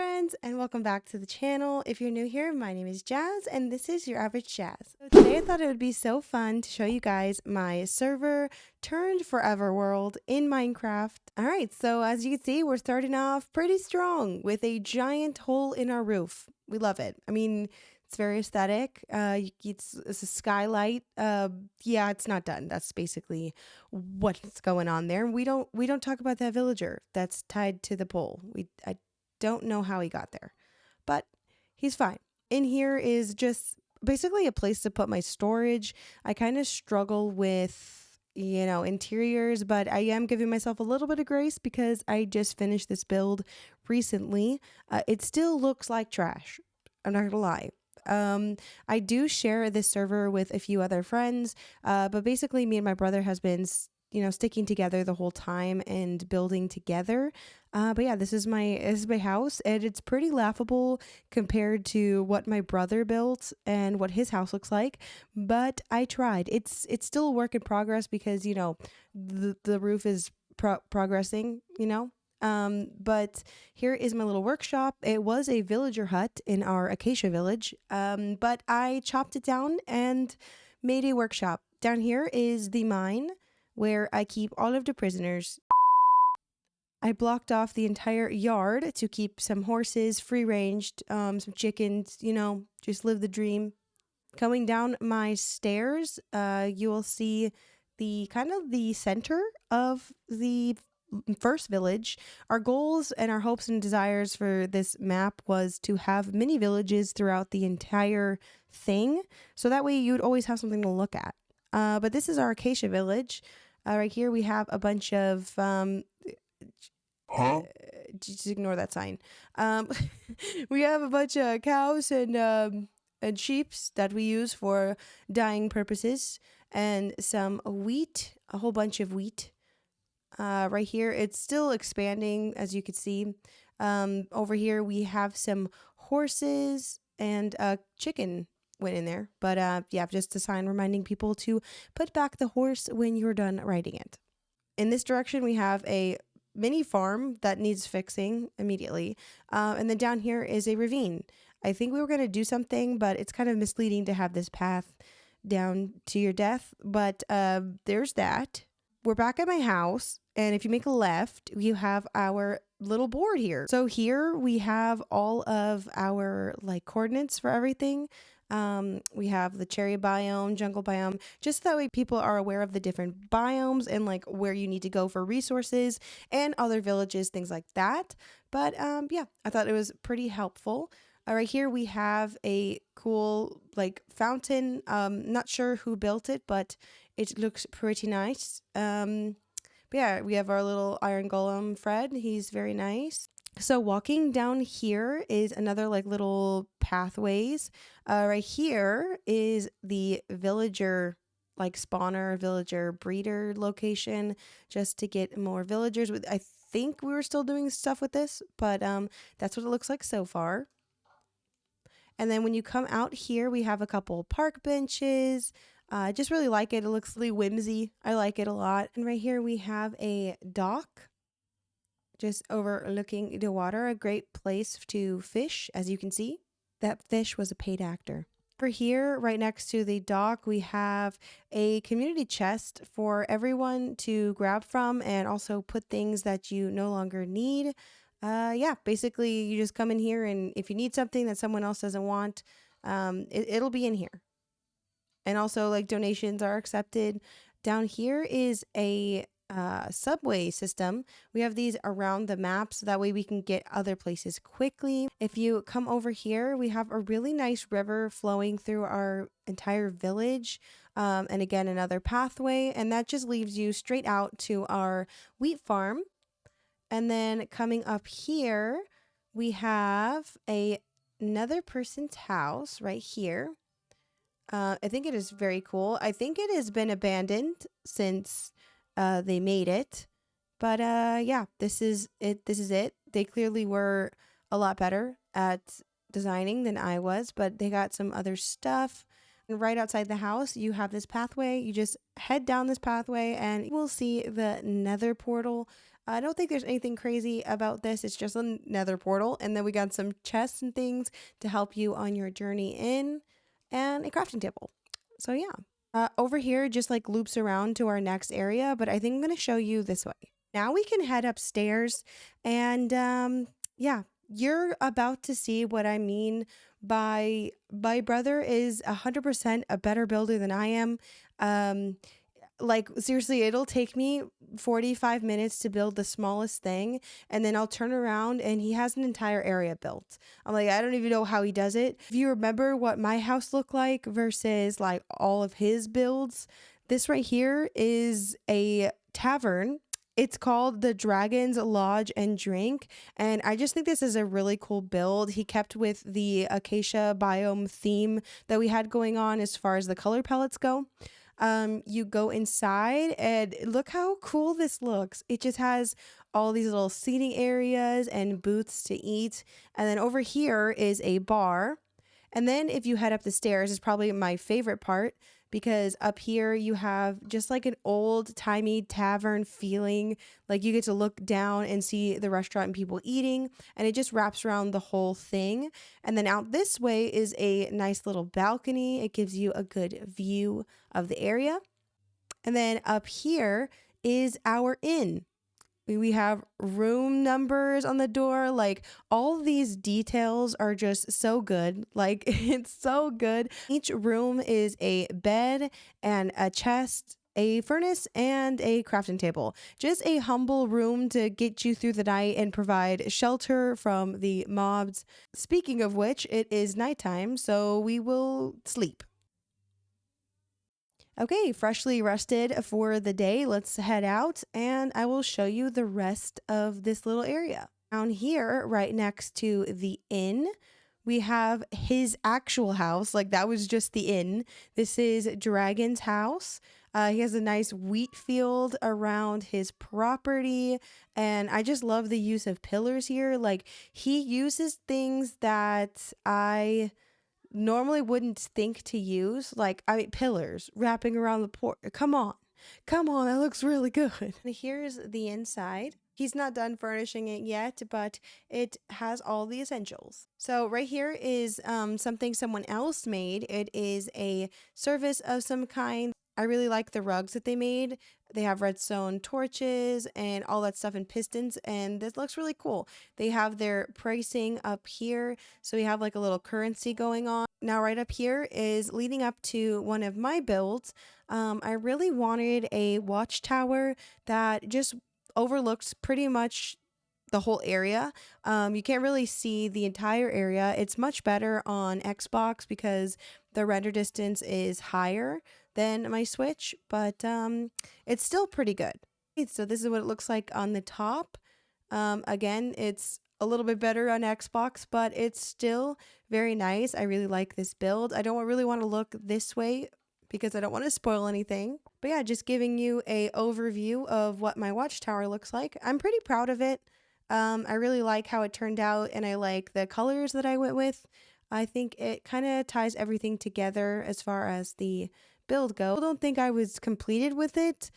friends, and welcome back to the channel. If you're new here, my name is Jazz and this is Your Average Jazz. So today I thought it would be so fun to show you guys my server turned forever world in Minecraft. Alright, so as you can see, we're starting off pretty strong with a giant hole in our roof. We love it. I mean, it's very aesthetic. It's a skylight. Yeah, it's not done. That's basically what's going on there. We don't talk about that villager that's tied to the pole. I don't know how he got there, but he's fine. In here is just basically a place to put my storage. I kind of struggle with, you know, interiors, but I am giving myself a little bit of grace because I just finished this build recently. It still looks like trash. I'm not gonna lie. I do share this server with a few other friends, but basically me and my brother has been, you know, sticking together the whole time and building together. But yeah, this is my house, and it's pretty laughable compared to what my brother built and what his house looks like. But I tried. It's still a work in progress because, you know, the roof is progressing, you know. But here is my little workshop. It was a villager hut in our Acacia village, but I chopped it down and made a workshop. Down here is the mine where I keep all of the prisoners. I blocked off the entire yard to keep some horses free-ranged, some chickens, you know, just live the dream. Coming down my stairs, you will see the kind of the center of the first village. Our goals and our hopes and desires for this map was to have mini villages throughout the entire thing, so that way you'd always have something to look at. But this is our Acacia village. Right here we have a bunch of just ignore that sign. We have a bunch of cows and sheeps that we use for dyeing purposes, and some wheat, a whole bunch of wheat. Right here, it's still expanding, as you can see. Over here, we have some horses and a chicken went in there. But yeah, just a sign reminding people to put back the horse when you're done riding it. In this direction, we have a mini farm that needs fixing immediately. And then down here is a ravine. I think we were going to do something, but it's kind of misleading to have this path down to your death. But there's that. We're back at my house, and if you make a left, you have our little board here. So here we have all of our like coordinates for everything. We have the cherry biome, jungle biome, just that way people are aware of the different biomes and like where you need to go for resources and other villages, things like that. But yeah, I thought it was pretty helpful. Right here we have a cool like fountain. Not sure who built it, but it looks pretty nice. But yeah, we have our little iron golem, Fred. He's very nice. So walking down here is another like little pathways. Right here is the villager like spawner, villager breeder location, just to get more villagers. I think we were still doing stuff with this, but that's what it looks like so far. And then when you come out here, we have a couple park benches. I just really like it. It looks really whimsy. I like it a lot. And right here we have a dock just overlooking the water. A great place to fish, as you can see. That fish was a paid actor. Over here, right next to the dock, we have a community chest for everyone to grab from and also put things that you no longer need. Yeah, basically you just come in here, and if you need something that someone else doesn't want, it'll be in here. And also like donations are accepted. Down here is a subway system. We have these around the map so that way we can get other places quickly. If you come over here, we have a really nice river flowing through our entire village. And again, another pathway, and that just leaves you straight out to our wheat farm. And then coming up here, we have another person's house right here. I think it is very cool. I think it has been abandoned since they made it. But yeah, this is it. They clearly were a lot better at designing than I was, but they got some other stuff. And right outside the house, you have this pathway. You just head down this pathway and you will see the Nether portal. I don't think there's anything crazy about this. It's just a nether portal. And then we got some chests and things to help you on your journey in, and a crafting table. So yeah. Over here just like loops around to our next area, but I think I'm going to show you this way. Now we can head upstairs and yeah, you're about to see what I mean by my brother is 100% a better builder than I am. Like seriously, it'll take me 45 minutes to build the smallest thing, and then I'll turn around and he has an entire area built. I'm like, I don't even know how he does it. If you remember what my house looked like versus like all of his builds, this right here is a tavern. It's called the Dragon's Lodge and Drink, and I just think this is a really cool build. He kept with the Acacia biome theme that we had going on as far as the color palettes go. You go inside and look how cool this looks. It just has all these little seating areas and booths to eat. And then over here is a bar. And then if you head up the stairs, is probably my favorite part, because up here you have just like an old timey tavern feeling. Like you get to look down and see the restaurant and people eating, and it just wraps around the whole thing. And then out this way is a nice little balcony. It gives you a good view of the area. And then up here is our inn. We have room numbers on the door. Like all these details are just so good. Like it's so good. Each room is a bed and a chest, a furnace, and a crafting table. Just a humble room to get you through the night and provide shelter from the mobs. Speaking of which, it is nighttime, so we will sleep. Okay, freshly rested for the day. Let's head out and I will show you the rest of this little area. Down here, right next to the inn, we have his actual house. Like that was just the inn. This is Dragon's house. He has a nice wheat field around his property, and I just love the use of pillars here. Like he uses things that I normally wouldn't think to use. Like, I mean, pillars wrapping around the port. Come on. Come on, that looks really good. And here's the inside. He's not done furnishing it yet, but it has all the essentials. So right here is something someone else made. It is a service of some kind. I really like the rugs that they made. They have redstone torches and all that stuff and pistons, and this looks really cool. They have their pricing up here, so we have like a little currency going on. Now right up here is leading up to one of my builds. I really wanted a watchtower that just overlooks pretty much the whole area. You can't really see the entire area. It's much better on Xbox because the render distance is higher than my Switch, but it's still pretty good. So this is what it looks like on the top. Again, it's a little bit better on Xbox, but it's still very nice. I really like this build. I don't really want to look this way because I don't want to spoil anything. But yeah, just giving you a overview of what my watchtower looks like. I'm pretty proud of it. I really like how it turned out, and I like the colors that I went with. I think it kind of ties everything together as far as the build goes. I don't think I was completed with it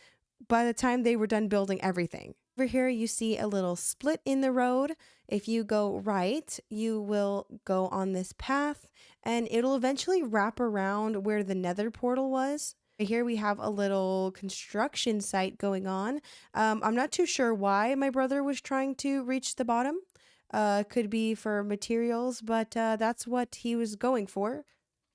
by the time they were done building everything. Over here you see a little split in the road. If you go right, you will go on this path and it'll eventually wrap around where the Nether portal was. Here we have a little construction site going on. I'm not too sure why my brother was trying to reach the bottom. Could be for materials, but that's what he was going for,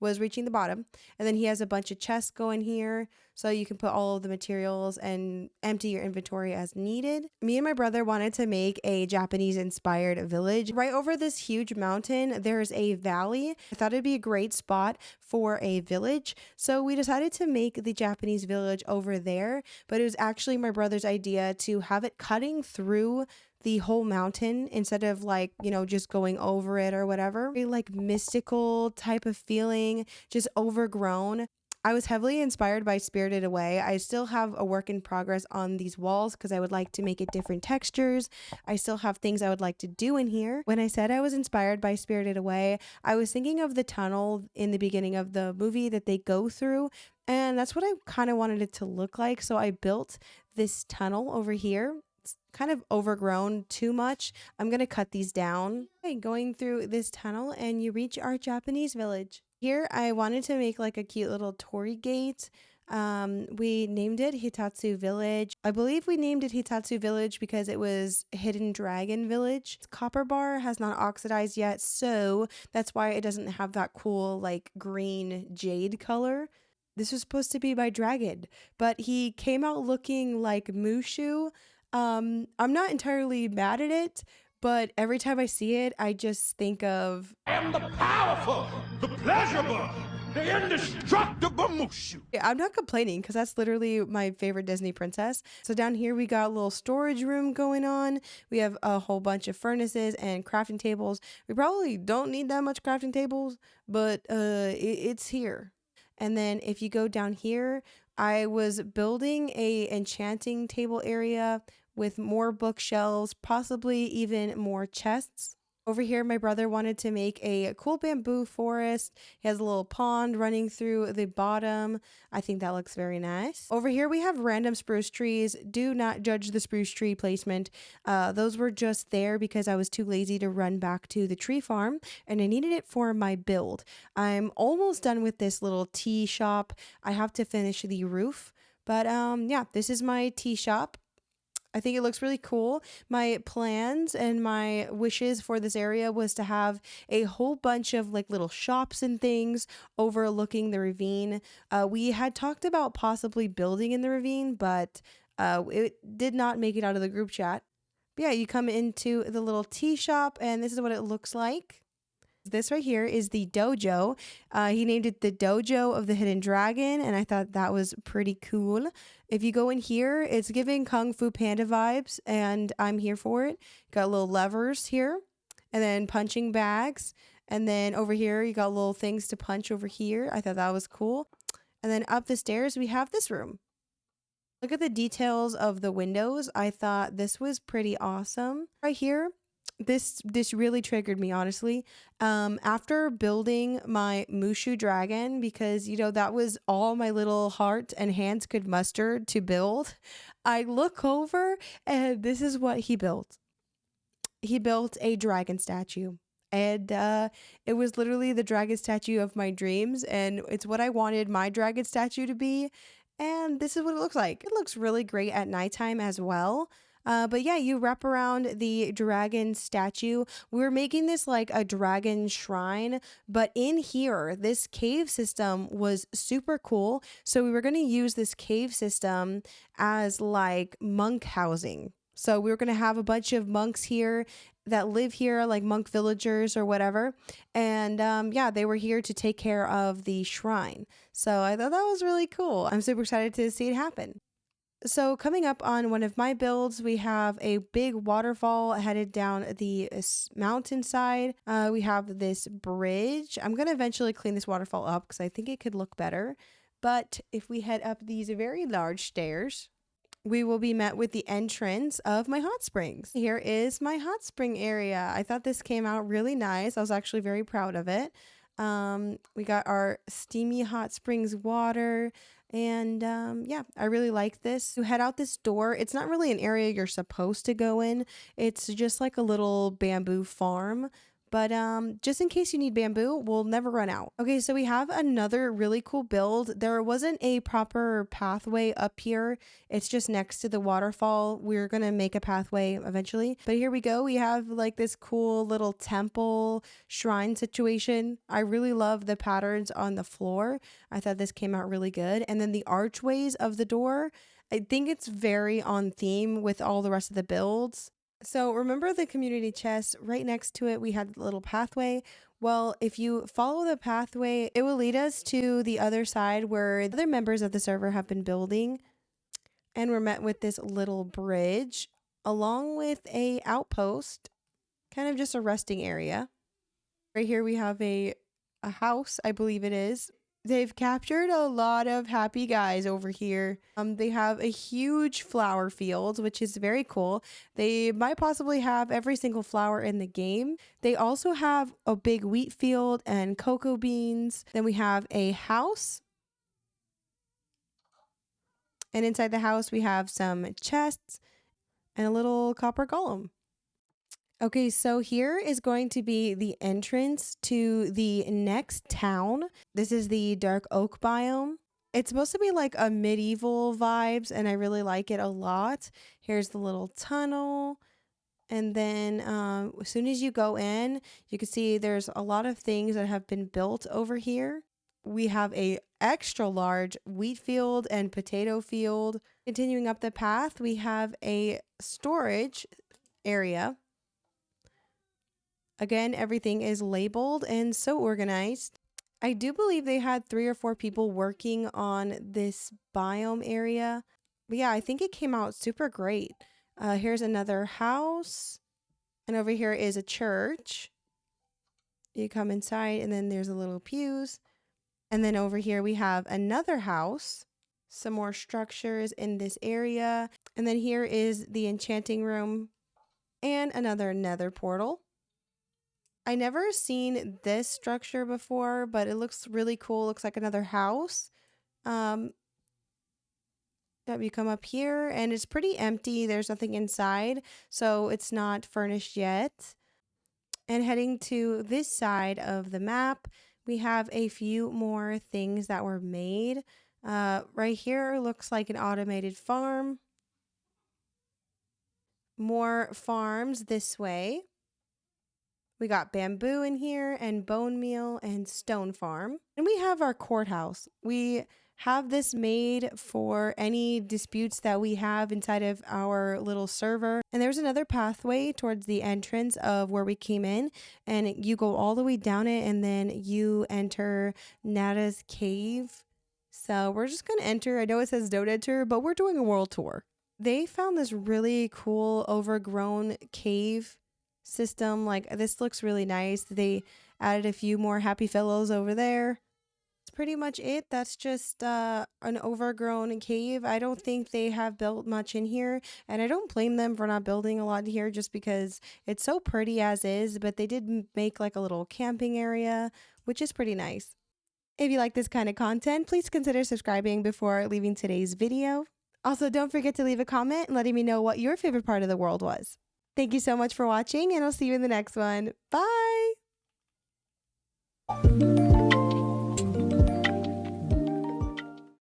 was reaching the bottom. And then he has a bunch of chests going here, so you can put all of the materials and empty your inventory as needed. Me and my brother wanted to make a Japanese inspired village. Right over this huge mountain, there's a valley. I thought it'd be a great spot for a village, so we decided to make the Japanese village over there, but it was actually my brother's idea to have it cutting through the whole mountain instead of like, you know, just going over it or whatever. Very like mystical type of feeling, just overgrown. I was heavily inspired by Spirited Away. I still have a work in progress on these walls because I would like to make it different textures. I still have things I would like to do in here. When I said I was inspired by Spirited Away, I was thinking of the tunnel in the beginning of the movie that they go through, and that's what I kind of wanted it to look like. So I built this tunnel over here. kind of overgrown too much. I'm gonna cut these down. Okay, going through this tunnel and you reach our Japanese village. Here I wanted to make like a cute little torii gate. We named it Hitatsu Village. I believe we named it Hitatsu Village because it was Hidden Dragon Village. Its copper bar has not oxidized yet, so that's why it doesn't have that cool like green jade color. This was supposed to be my dragon, but he came out looking like MUSHU. I'm not entirely mad at it, but every time I see it, I just think of I am the powerful, the pleasurable, the indestructible MUSHU. yeah, I'm not complaining because that's literally my favorite Disney princess. So down here we got a little storage room going on. We have a whole bunch of furnaces and crafting tables. We probably don't need that much crafting tables, but it's here. And then if you go down here, I was building a enchanting table area with more bookshelves, possibly even more chests. Over here, my brother wanted to make a cool bamboo forest. He has a little pond running through the bottom. I think that looks very nice. Over here, we have random spruce trees. Do not judge the spruce tree placement. Those were just there because I was too lazy to run back to the tree farm and I needed it for my build. I'm almost done with this little tea shop. I have to finish the roof. But yeah, this is my tea shop. I think it looks really cool. My plans and my wishes for this area was to have a whole bunch of like little shops and things overlooking the ravine. We had talked about possibly building in the ravine, but it did not make it out of the group chat. But yeah, you come into the little tea shop and this is what it looks like. This right here is the dojo. He named it the Dojo of the Hidden Dragon, and I thought that was pretty cool. If you go in here, it's giving Kung Fu Panda vibes, and I'm here for it. Got little levers here, and then punching bags. And then over here, you got little things to punch over here. I thought that was cool. And then up the stairs, we have this room. Look at the details of the windows. I thought this was pretty awesome. Right here, this really triggered me, honestly. After building my MUSHU dragon, because you know that was all my little heart and hands could muster to build, I look over and this is what he built. He built a dragon statue. And it was literally the dragon statue of my dreams, and it's what I wanted my dragon statue to be. And this is what it looks like. It looks really great at nighttime as well. But yeah, you wrap around the dragon statue. We're making this like a dragon shrine, but in here, this cave system was super cool. So we were going to use this cave system as like monk housing. So we were going to have a bunch of monks here that live here, like monk villagers or whatever. And yeah, they were here to take care of the shrine. So I thought that was really cool. I'm super excited to see it happen. So coming up on one of my builds, we have a big waterfall headed down the mountainside. We have this bridge. I'm going to eventually clean this waterfall up because I think it could look better. But if we head up these very large stairs, we will be met with the entrance of my hot springs. Here is my hot spring area. I thought this came out really nice. I was actually very proud of it. We got our steamy hot springs water. And yeah, I really like this. You head out this door. It's not really an area you're supposed to go in. It's just like a little bamboo farm. But just in case you need bamboo, we'll never run out. Okay, so we have another really cool build. There wasn't a proper pathway up here. It's just next to the waterfall. We're going to make a pathway eventually. But here we go. We have like this cool little temple shrine situation. I really love the patterns on the floor. I thought this came out really good. And then the archways of the door, I think it's very on theme with all the rest of the builds. So remember the community chest, right next to it we had a little pathway. Well, if you follow the pathway, it will lead us to the other side where other members of the server have been building. And we're met with this little bridge along with a outpost, kind of just a resting area. Right here we have a house, I believe it is. They've captured a lot of happy guys over here. They have a huge flower field, which is very cool. They might possibly have every single flower in the game. They also have a big wheat field and cocoa beans. Then we have a house. And inside the house, we have some chests. and a little copper golem. Okay, so here is going to be the entrance to the next town. This is the dark oak biome. It's supposed to be like a medieval vibes, and I really like it a lot. Here's the little tunnel. And then as soon as you go in, you can see there's a lot of things that have been built over here. We have a extra large wheat field and potato field. Continuing up the path, we have a storage area. Again, everything is labeled and so organized. I do believe they had 3 or 4 people working on this biome area. But yeah, I think it came out super great. Here's another house. And over here is a church. You come inside and then there's a little pews. And then over here we have another house. Some more structures in this area. And then here is the enchanting room and another nether portal. I never seen this structure before, but it looks really cool. Looks like another house. That we come up here and it's pretty empty. There's nothing inside, so it's not furnished yet. And heading to this side of the map, we have a few more things that were made. Right here looks like an automated farm. More farms this way. We got bamboo in here and bone meal and stone farm. And we have our courthouse. We have this made for any disputes that we have inside of our little server. And there's another pathway towards the entrance of where we came in. And you go all the way down it and then you enter Nada's cave. So we're just going to enter. I know it says don't enter, but we're doing a world tour. They found this really cool overgrown cave system. Like, this looks really nice. They added a few more happy fellows over there. That's pretty much it. That's just an overgrown cave. I don't think they have built much in here, and I don't blame them for not building a lot in here just because it's so pretty as is, but they did make like a little camping area, which is pretty nice. If you like this kind of content, please consider subscribing before leaving today's video. Also, don't forget to leave a comment letting me know what your favorite part of the world was. Thank you so much for watching, and I'll see you in the next one. Bye!